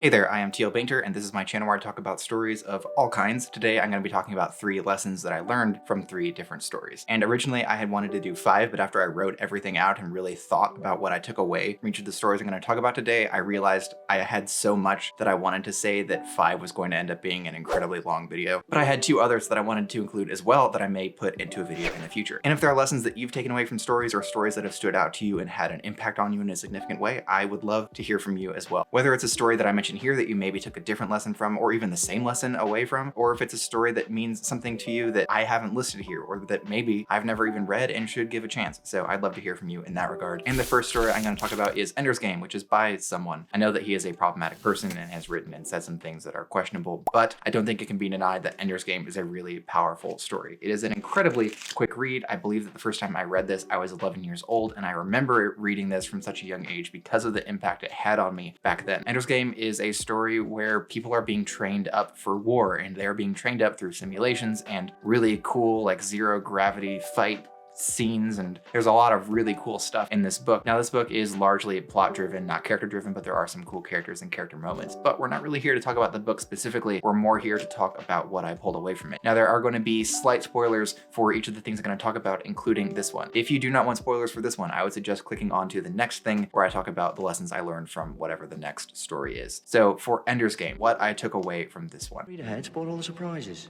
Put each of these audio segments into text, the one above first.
Hey there, I am TL Painter, and this is my channel where I talk about stories of all kinds. Today, I'm going to be talking about 3 lessons that I learned from 3 different stories. And originally, I had wanted to do 5, but after I wrote everything out and really thought about what I took away from each of the stories I'm going to talk about today, I realized I had so much that I wanted to say that 5 was going to end up being an incredibly long video. But I had 2 others that I wanted to include as well that I may put into a video in the future. And if there are lessons that you've taken away from stories or stories that have stood out to you and had an impact on you in a significant way, I would love to hear from you as well. Whether it's a story that I mentioned here that you maybe took a different lesson from, or even the same lesson away from, or if it's a story that means something to you that I haven't listed here, or that maybe I've never even read and should give a chance. So I'd love to hear from you in that regard. And the first story I'm going to talk about is Ender's Game, which is by someone. I know that he is a problematic person and has written and said some things that are questionable, but I don't think it can be denied that Ender's Game is a really powerful story. It is an incredibly quick read. I believe that the first time I read this, I was 11 years old, and I remember reading this from such a young age because of the impact it had on me back then. Ender's Game is a story where people are being trained up for war, and they're being trained up through simulations and really cool, like, zero gravity fight scenes, and there's a lot of really cool stuff in this book. Now, this book is largely plot driven, not character driven, but there are some cool characters and character moments. But we're not really here to talk about the book specifically. We're more here to talk about what I pulled away from it. Now, there are going to be slight spoilers for each of the things I'm going to talk about, including this one. If you do not want spoilers for this one, I would suggest clicking on to the next thing where I talk about the lessons I learned from whatever the next story is. So for Ender's Game, what I took away from this one. Read ahead, spoil all the surprises.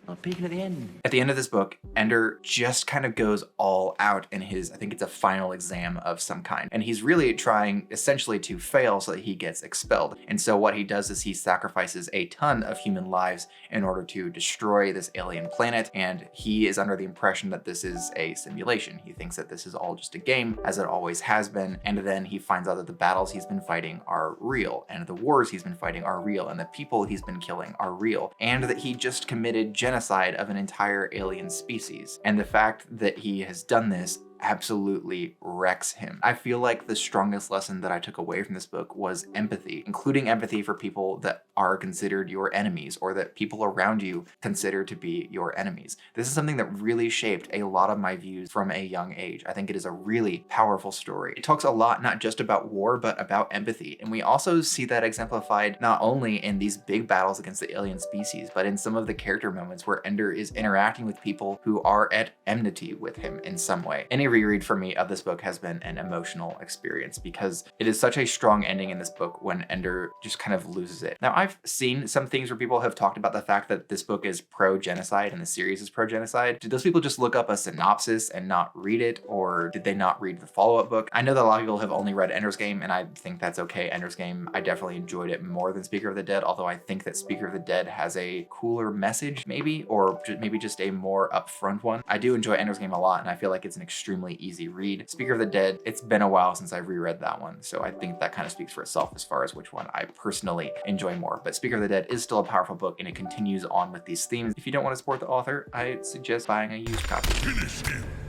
Not peeking at the end. At the end of this book, Ender just kind of goes all out in his, I think it's a final exam of some kind. And he's really trying essentially to fail so that he gets expelled. And so what he does is he sacrifices a ton of human lives in order to destroy this alien planet. And he is under the impression that this is a simulation. He thinks that this is all just a game, as it always has been. And then he finds out that the battles he's been fighting are real, and the wars he's been fighting are real, and the people he's been killing are real, and that he just committed genocide of an entire alien species. And the fact that he has done this absolutely wrecks him. I feel like the strongest lesson that I took away from this book was empathy, including empathy for people that are considered your enemies, or that people around you consider to be your enemies. This is something that really shaped a lot of my views from a young age. I think it is a really powerful story. It talks a lot not just about war, but about empathy. And we also see that exemplified not only in these big battles against the alien species, but in some of the character moments where Ender is interacting with people who are at enmity with him in some way. Any reread for me of this book has been an emotional experience because it is such a strong ending in this book when Ender just kind of loses it. Now, I've seen some things where people have talked about the fact that this book is pro-genocide and the series is pro-genocide. Did those people just look up a synopsis and not read it, or did they not read the follow-up book? I know that a lot of people have only read Ender's Game, and I think that's okay. Ender's Game, I definitely enjoyed it more than Speaker of the Dead, although I think that Speaker of the Dead has a cooler message, maybe, or maybe just a more upfront one. I do enjoy Ender's Game a lot, and I feel like it's an extremely easy read. Speaker of the Dead, it's been a while since I've reread that one, so I think that kind of speaks for itself as far as which one I personally enjoy more. But Speaker of the Dead is still a powerful book, and it continues on with these themes. If you don't want to support the author, I suggest buying a used copy.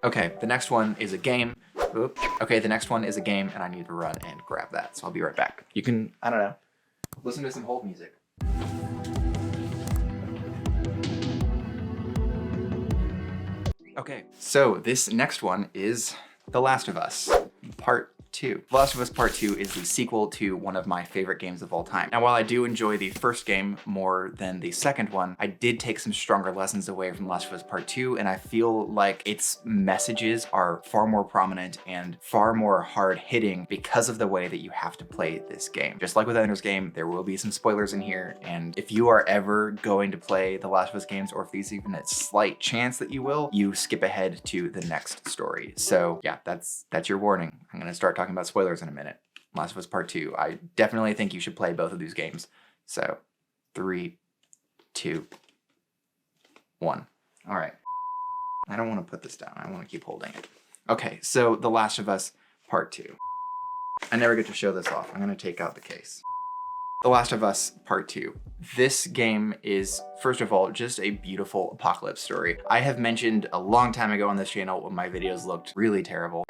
Okay, the next one is a game. Oop. Okay, the next one is a game, and I need to run and grab that, so I'll be right back. You can, I don't know, listen to some hold music. Okay, so this next one is The Last of Us, Part 2. The Last of Us Part 2 is the sequel to one of my favorite games of all time. Now, while I do enjoy the first game more than the second one, I did take some stronger lessons away from The Last of Us Part 2, and I feel like its messages are far more prominent and far more hard-hitting because of the way that you have to play this game. Just like with Ender's Game, there will be some spoilers in here, and if you are ever going to play The Last of Us games, or if there's even a slight chance that you will, you skip ahead to the next story. So yeah, that's your warning. I'm gonna start talking about spoilers in a minute. Last of Us Part 2. I definitely think you should play both of these games. So 3, 2, 1. All right. I don't want to put this down. I want to keep holding it. Okay, so The Last of Us Part 2. I never get to show this off. I'm going to take out the case. The Last of Us Part 2. This game is, first of all, just a beautiful apocalypse story. I have mentioned a long time ago on this channel when my videos looked really terrible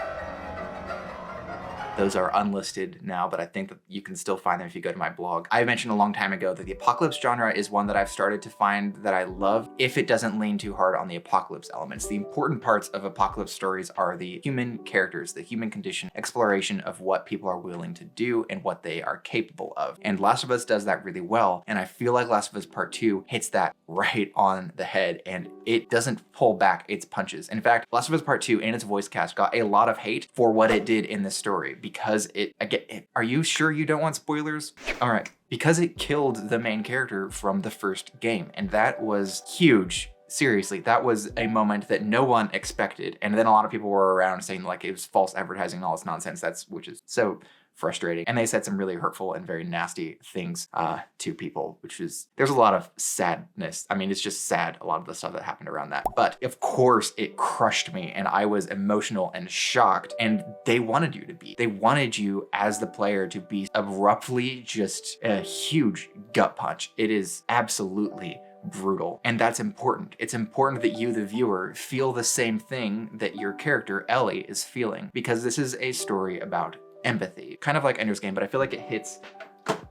Those are unlisted now, but I think that you can still find them if you go to my blog. I mentioned a long time ago that the apocalypse genre is one that I've started to find that I love if it doesn't lean too hard on the apocalypse elements. The important parts of apocalypse stories are the human characters, the human condition, exploration of what people are willing to do and what they are capable of. And Last of Us does that really well, and I feel like Last of Us Part 2 hits that right on the head, and it doesn't pull back its punches. In fact, Last of Us Part 2 and its voice cast got a lot of hate for what it did in this story because are you sure you don't want spoilers? All right. Because it killed the main character from the first game, and that was huge. Seriously, that was a moment that no one expected. And then a lot of people were around saying like it was false advertising and all this nonsense, which is so frustrating. And they said some really hurtful and very nasty things to people, there's a lot of sadness. I mean, it's just sad, a lot of the stuff that happened around that. But of course it crushed me and I was emotional and shocked, and they wanted you as the player to be abruptly just a huge gut punch. It is absolutely brutal. And that's important. It's important that you, the viewer, feel the same thing that your character, Ellie, is feeling, because this is a story about empathy. Kind of like Ender's Game, but I feel like it hits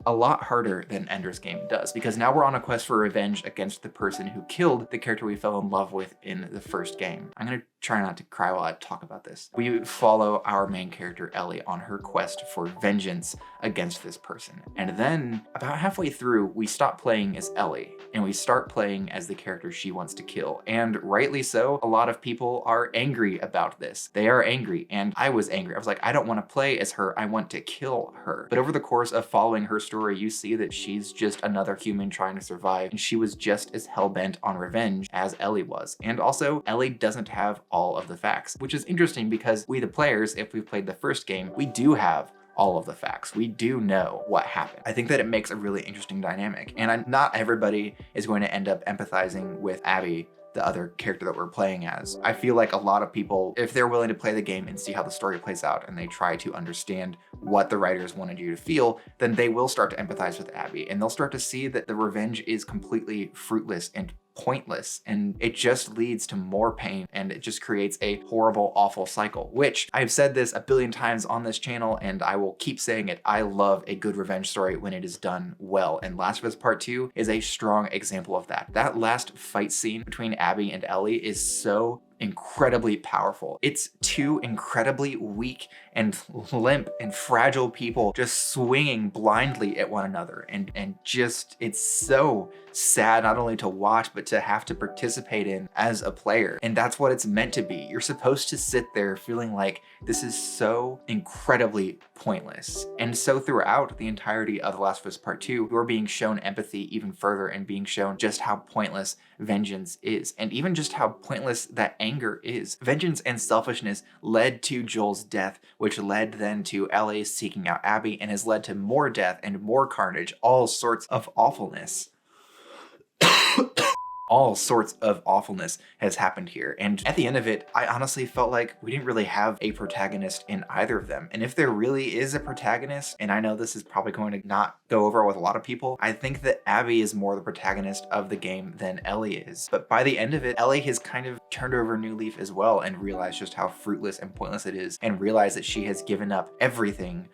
a lot harder than Ender's Game does, because now we're on a quest for revenge against the person who killed the character we fell in love with in the first game. I'm gonna try not to cry while I talk about this. We follow our main character Ellie on her quest for vengeance against this person. And then about halfway through, we stop playing as Ellie and we start playing as the character she wants to kill. And rightly so, a lot of people are angry about this. They are angry, and I was angry. I was like, I don't want to play as her, I want to kill her. But over the course of following her story, you see that she's just another human trying to survive, and she was just as hell-bent on revenge as Ellie was. And also, Ellie doesn't have all of the facts, which is interesting because we, the players, if we've played the first game, we do have all of the facts. We do know what happened. I think that it makes a really interesting dynamic, and not everybody is going to end up empathizing with Abby, the other character that we're playing as. I feel like a lot of people, if they're willing to play the game and see how the story plays out and they try to understand what the writers wanted you to feel, then they will start to empathize with Abby, and they'll start to see that the revenge is completely fruitless and pointless, and it just leads to more pain, and it just creates a horrible, awful cycle, which I've said this a billion times on this channel, and I will keep saying it. I love a good revenge story when it is done well, and Last of Us Part 2 is a strong example of that. That last fight scene between Abby and Ellie is so incredibly powerful. It's two incredibly weak and limp and fragile people just swinging blindly at one another, and just, it's so sad not only to watch but to have to participate in as a player. And that's what it's meant to be. You're supposed to sit there feeling like this is so incredibly pointless. And so throughout the entirety of The Last of Us Part 2, you're being shown empathy even further and being shown just how pointless vengeance is, and even just how pointless that anger is. Vengeance and selfishness led to Joel's death, which led then to Ellie seeking out Abby, and has led to more death and more carnage, all sorts of awfulness. All sorts of awfulness has happened here. And at the end of it, I honestly felt like we didn't really have a protagonist in either of them. And if there really is a protagonist, and I know this is probably going to not go over with a lot of people, I think that Abby is more the protagonist of the game than Ellie is. But by the end of it, Ellie has kind of turned over a new leaf as well and realized just how fruitless and pointless it is, and realized that she has given up everything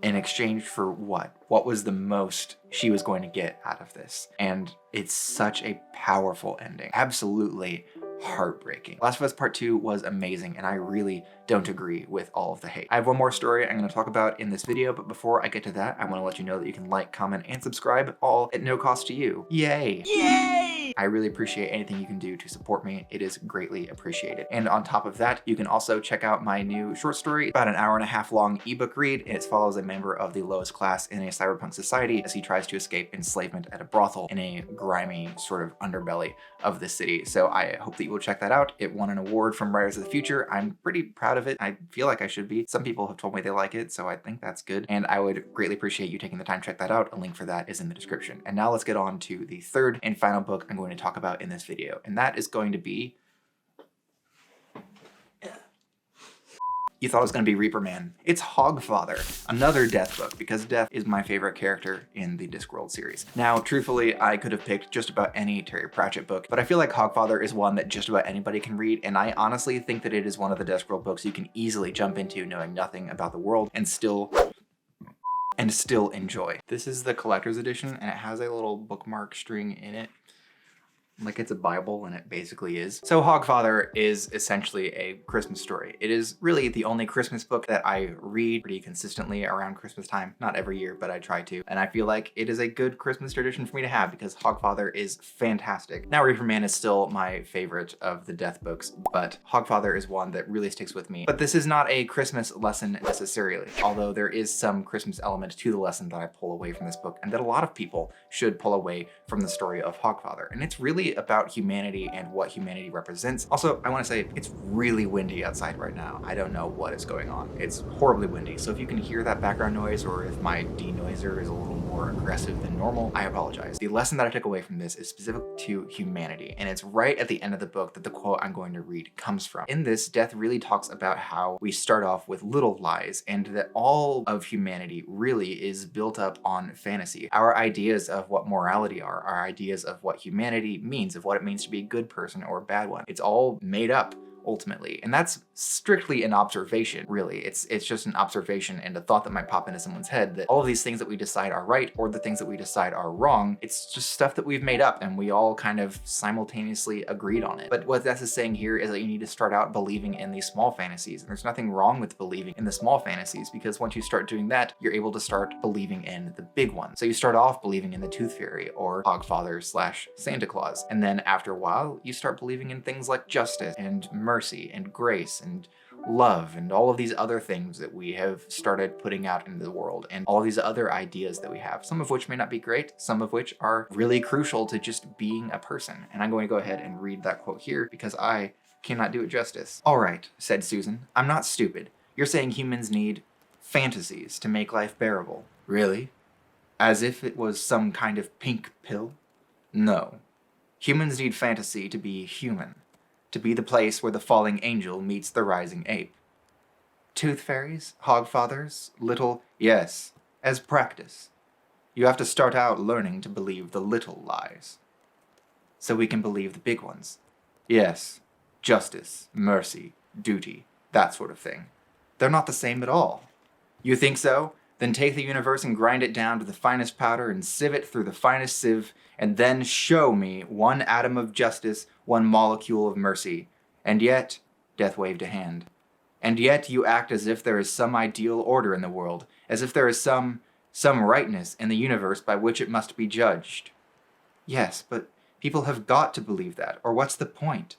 in exchange for what? What was the most she was going to get out of this? And it's such a powerful ending. Absolutely heartbreaking. Last of Us Part 2 was amazing, and I really don't agree with all of the hate. I have one more story I'm going to talk about in this video, but before I get to that, I want to let you know that you can like, comment, and subscribe, all at no cost to you. Yay! Yay! I really appreciate anything you can do to support me. It is greatly appreciated. And on top of that, you can also check out my new short story, about an hour-and-a-half long ebook read. It follows a member of the lowest class in a cyberpunk society as he tries to escape enslavement at a brothel in a grimy sort of underbelly of the city. So I hope that you will check that out. It won an award from Writers of the Future. I'm pretty proud of it. I feel like I should be. Some people have told me they like it, so I think that's good. And I would greatly appreciate you taking the time to check that out. A link for that is in the description. And now let's get on to the third and final book I'm going to talk about in this video. And that is going to be You thought it was going to be Reaper Man. It's Hogfather, another Death book, because Death is my favorite character in the Discworld series. Now, truthfully, I could have picked just about any Terry Pratchett book, but I feel like Hogfather is one that just about anybody can read, and I honestly think that it is one of the Discworld books you can easily jump into knowing nothing about the world and still enjoy. This is the collector's edition, and it has a little bookmark string in it. Like it's a Bible, and it basically is. So Hogfather is essentially a Christmas story. It is really the only Christmas book that I read pretty consistently around Christmas time. Not every year, but I try to. And I feel like it is a good Christmas tradition for me to have because Hogfather is fantastic. Now Reaper Man is still my favorite of the Death books, but Hogfather is one that really sticks with me. But this is not a Christmas lesson necessarily, although there is some Christmas element to the lesson that I pull away from this book and that a lot of people should pull away from the story of Hogfather. And it's really about humanity and what humanity represents. Also, I want to say it's really windy outside right now. I don't know what is going on. It's horribly windy. So if you can hear that background noise or if my denoiser is a little more aggressive than normal, I apologize. The lesson that I took away from this is specific to humanity, and it's right at the end of the book that the quote I'm going to read comes from. In this, Death really talks about how we start off with little lies and that all of humanity really is built up on fantasy. Our ideas of what morality are, our ideas of what humanity means, of what it means to be a good person or a bad one. It's all made up ultimately. And that's strictly an observation, really. It's just an observation and a thought that might pop into someone's head that all of these things that we decide are right or the things that we decide are wrong, it's just stuff that we've made up and we all kind of simultaneously agreed on it. But what Death is saying here is that you need to start out believing in these small fantasies. And there's nothing wrong with believing in the small fantasies because once you start doing that, you're able to start believing in the big ones. So you start off believing in the Tooth Fairy or Hogfather / Santa Claus. And then after a while, you start believing in things like justice and mercy and grace and love and all of these other things that we have started putting out into the world and all these other ideas that we have, some of which may not be great, some of which are really crucial to just being a person. And I'm going to go ahead and read that quote here because I cannot do it justice. "All right," said Susan, "I'm not stupid. You're saying humans need fantasies to make life bearable. Really? As if it was some kind of pink pill? No. Humans need fantasy to be human. To be the place where the falling angel meets the rising ape. Tooth fairies, hogfathers, little, yes, as practice. You have to start out learning to believe the little lies, so we can believe the big ones. Yes, justice, mercy, duty, that sort of thing. They're not the same at all. You think so? Then take the universe and grind it down to the finest powder and sieve it through the finest sieve, and then show me one atom of justice, one molecule of mercy. And yet," Death waved a hand, "and yet you act as if there is some ideal order in the world, as if there is some rightness in the universe by which it must be judged." Yes, but people have got to believe that, or what's the point?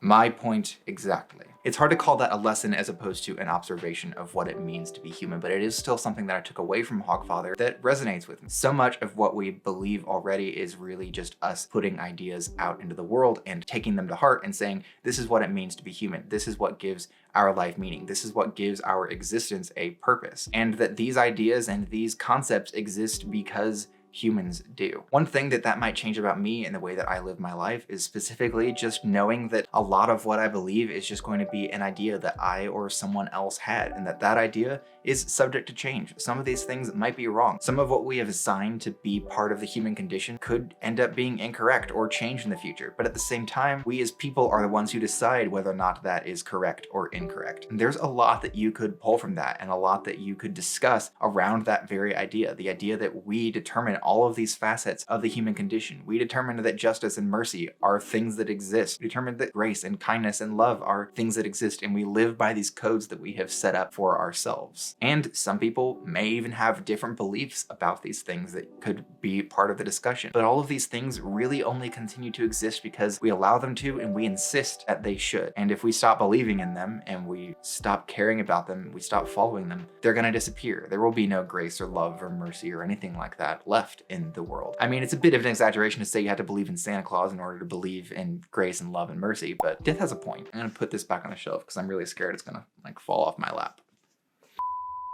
My point exactly. It's hard to call that a lesson as opposed to an observation of what it means to be human, but it is still something that I took away from Hogfather that resonates with me. So much of what we believe already is really just us putting ideas out into the world and taking them to heart and saying, this is what it means to be human. This is what gives our life meaning. This is what gives our existence a purpose. And that these ideas and these concepts exist because humans do. One thing that might change about me and the way that I live my life is specifically just knowing that a lot of what I believe is just going to be an idea that I or someone else had, and that idea is subject to change. Some of these things might be wrong. Some of what we have assigned to be part of the human condition could end up being incorrect or change in the future. But at the same time, we as people are the ones who decide whether or not that is correct or incorrect. And there's a lot that you could pull from that and a lot that you could discuss around that very idea. The idea that we determine all of these facets of the human condition. We determine that justice and mercy are things that exist. We determine that grace and kindness and love are things that exist, and we live by these codes that we have set up for ourselves. And some people may even have different beliefs about these things that could be part of the discussion. But all of these things really only continue to exist because we allow them to and we insist that they should. And if we stop believing in them and we stop caring about them, we stop following them, they're going to disappear. There will be no grace or love or mercy or anything like that left in the world. I mean, it's a bit of an exaggeration to say you have to believe in Santa Claus in order to believe in grace and love and mercy, but Death has a point. I'm going to put this back on the shelf because I'm really scared it's going to fall off my lap.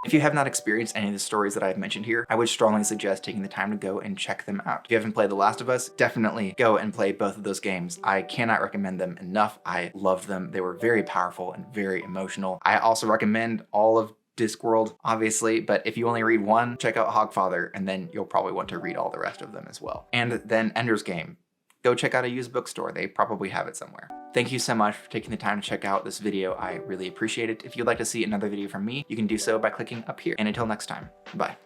If you have not experienced any of the stories that I've mentioned here, I would strongly suggest taking the time to go and check them out. If you haven't played The Last of Us, definitely go and play both of those games. I cannot recommend them enough. I loved them. They were very powerful and very emotional. I also recommend all of Discworld, obviously, but if you only read one, check out Hogfather, and then you'll probably want to read all the rest of them as well. And then Ender's Game. Go check out a used bookstore. They probably have it somewhere. Thank you so much for taking the time to check out this video. I really appreciate it. If you'd like to see another video from me, you can do so by clicking up here. And until next time, bye.